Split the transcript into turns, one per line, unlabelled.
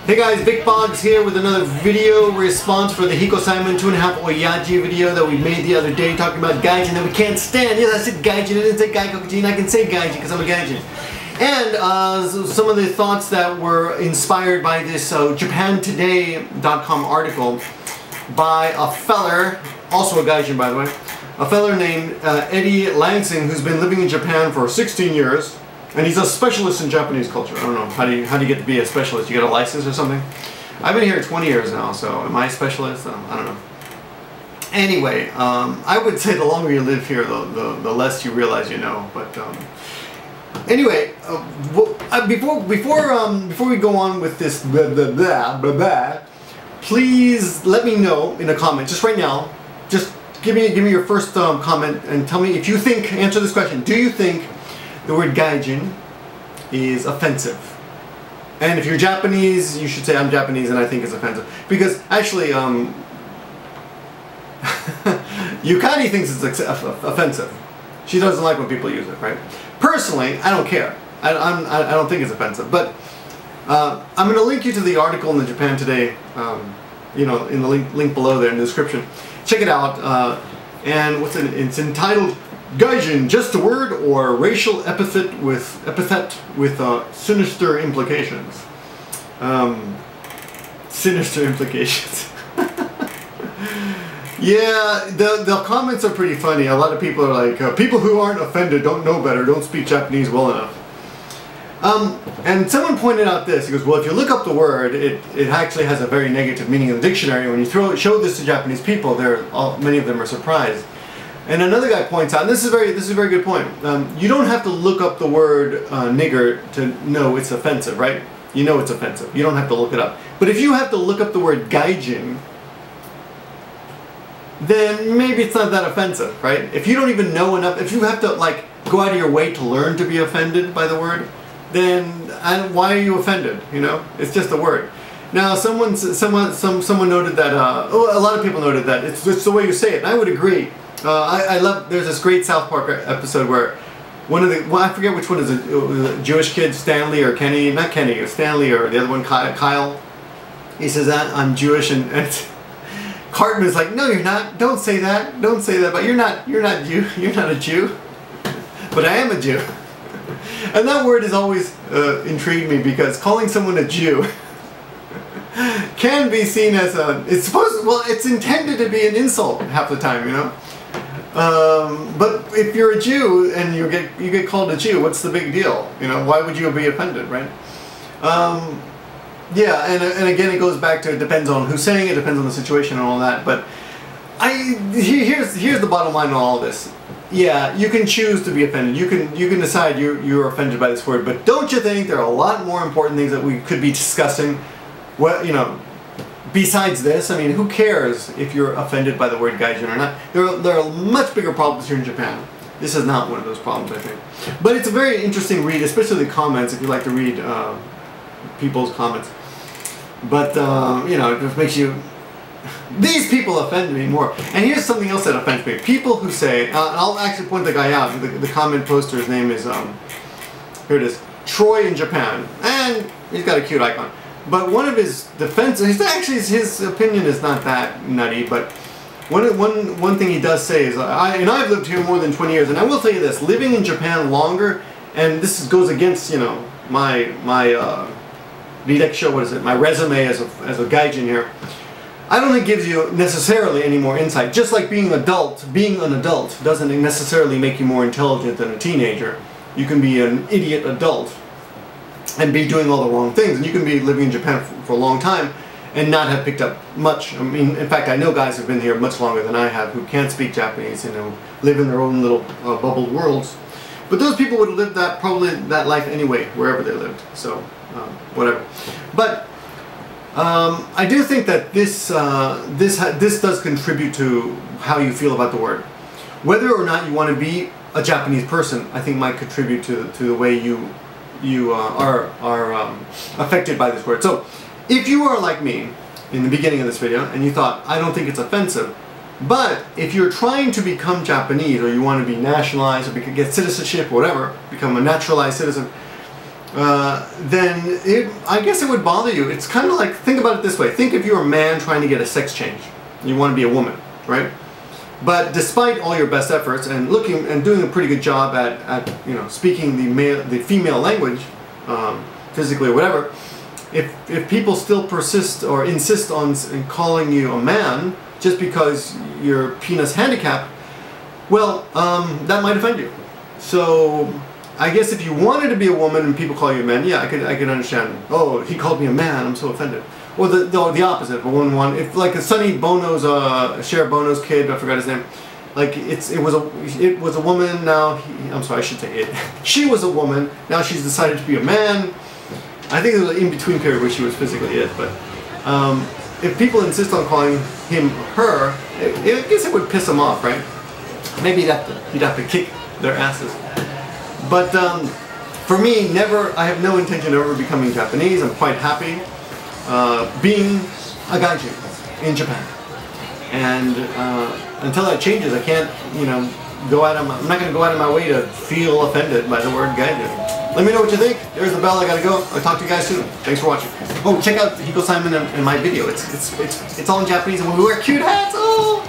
Hey guys, Vic Boggs here with another video response for the Hiko Simon 2.5 Oyaji video that we made the other day talking about Gaijin that we can't stand. Yes, I said Gaijin, I didn't say Gaikokujin. I can say Gaijin because I'm a Gaijin. And some of the thoughts that were inspired by this JapanToday.com article by a feller, also a Gaijin by the way, a feller named Eddie Lansing, who's been living in Japan for 16 years. And he's a specialist in Japanese culture. I don't know, how do you get to be a specialist? You get a license or something? I've been here 20 years now, so am I a specialist? I don't know. Anyway, I would say the longer you live here, the less you realize you know. But anyway, before we go on with this please let me know in a comment just right now. Just give me your first comment and tell me if you think. Answer this question: do you think the word Gaijin is offensive? And if you're Japanese, you should say I'm Japanese and I think it's offensive. Because actually, Yukari thinks it's offensive. She doesn't like when people use it, right? Personally, I don't care. I don't think it's offensive. But I'm going to link you to the article in the Japan Today, you know, in the link below there in the description. Check it out. And it's entitled Gaijin, just a word or racial epithet with sinister implications. Sinister implications. Yeah, the comments are pretty funny. A lot of people are like, people who aren't offended don't know better, don't speak Japanese well enough. And someone pointed out this. He goes, well, if you look up the word, it actually has a very negative meaning in the dictionary. When you show this to Japanese people, many of them are surprised. And another guy points out, and this is a very good point. You don't have to look up the word nigger to know it's offensive, right? You know it's offensive. You don't have to look it up. But if you have to look up the word Gaijin, then maybe it's not that offensive, right? If you don't even know enough, if you have to like go out of your way to learn to be offended by the word, then why are you offended? You know, it's just a word. Now, someone noted that. A lot of people noted that it's the way you say it, and I would agree. I love. There's this great South Park episode where I forget which one is a Jewish kid, Stanley or Kenny, not Kenny, or Stanley or the other one, Kyle. He says that I'm Jewish, and Cartman is like, no, you're not. Don't say that. Don't say that. But you're not a Jew. But I am a Jew. And that word has always intrigued me because calling someone a Jew can be seen as it's intended to be an insult half the time, you know. But if you're a Jew and you get called a Jew, what's the big deal? You know, why would you be offended, right? Yeah, and again, it goes back to it depends on who's saying it, depends on the situation and all that. But here's the bottom line on all this. Yeah, you can choose to be offended. You can decide you're offended by this word. But don't you think there are a lot more important things that we could be discussing? Well, you know, besides this, I mean, who cares if you're offended by the word Gaijin or not? There are much bigger problems here in Japan. This is not one of those problems, I think. But it's a very interesting read, especially the comments, if you like to read people's comments. But, you know, it just makes you... These people offend me more. And here's something else that offends me. People who say... I'll actually point the guy out. The comment poster's name is... here it is. Troy in Japan. And he's got a cute icon. But one of his defenses, his opinion is not that nutty, but one thing he does say is, I've lived here more than 20 years, and I will tell you this, living in Japan longer, and this goes against, you know, my resume as a Gaijin here, I don't think it gives you necessarily any more insight. Just like being an adult doesn't necessarily make you more intelligent than a teenager. You can be an idiot adult and be doing all the wrong things, and you can be living in Japan for a long time and not have picked up much. I mean, in fact, I know guys who've been here much longer than I have who can't speak Japanese, you know, live in their own little bubbled worlds. But those people would have lived probably that life anyway, wherever they lived. So, whatever. But I do think that this does contribute to how you feel about the word. Whether or not you want to be a Japanese person, I think might contribute to the way you are affected by this word. So, if you are like me in the beginning of this video and you thought, I don't think it's offensive, but if you're trying to become Japanese or you want to be nationalized or get citizenship or whatever, become a naturalized citizen, then I guess it would bother you. It's kind of like, think about it this way. Think if you're a man trying to get a sex change. You want to be a woman, right? But despite all your best efforts and looking and doing a pretty good job at you know, speaking the female language, physically or whatever, if people still persist or insist on calling you a man just because you're penis handicapped, well, that might offend you. So I guess if you wanted to be a woman and people call you a man, yeah, I could understand. Oh, he called me a man, I'm so offended. Or the opposite. If a woman if like a Sonny Bono's Cher Bono's kid, I forgot his name. Like it was a woman. Now I'm sorry, I should say it. She was a woman. Now she's decided to be a man. I think there was an in-between period where she was physically it. But if people insist on calling him her, I guess it would piss him off, right? Maybe he'd have to kick their asses. But for me, I have no intention of ever becoming Japanese. I'm quite happy being a Gaijin in Japan. And until that changes, I can't, you know, I'm not going to go out of my way to feel offended by the word Gaijin. Let me know what you think. There's the bell. I gotta go. I'll talk to you guys soon. Thanks for watching. Oh, check out Hiko Simon in my video. It's all in Japanese, and we wear cute hats. Oh.